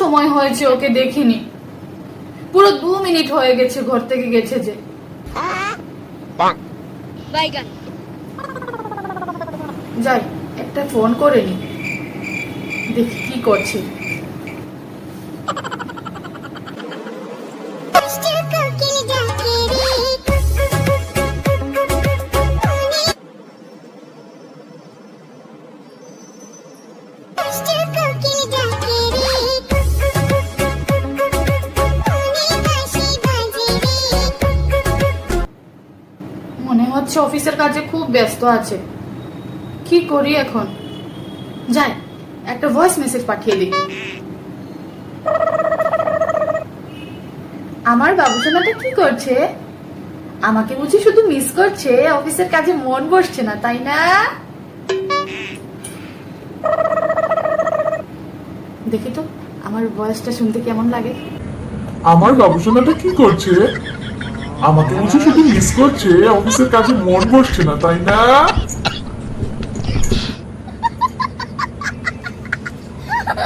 সময় হয়েছে ওকে দেখিনি, পুরো 2 মিনিট হয়ে গেছে ঘর থেকে গেছে যে। যাই একটা ফোন করে নি, দেখি কি করছে। মনে হচ্ছে অফিসের কাজে খুব ব্যস্ত আছে, কি করি এখন? যাই একটা ভয়েস মেসেজ পাঠিয়ে দিই। আমার বাবুসোনাটা কি করছে? আমাকে বুঝি শুধু মিস করছে, অফিসের কাজে মন বসছে না, তাই না? দেখি তো আমার ভয়েসটা শুনতে কেমন লাগে। আমার বাবুসোনাটা কি করছে? আমাকে বুঝি শুধু মিস করছে, অফিসের কাজে মন বসছে না, তাই না?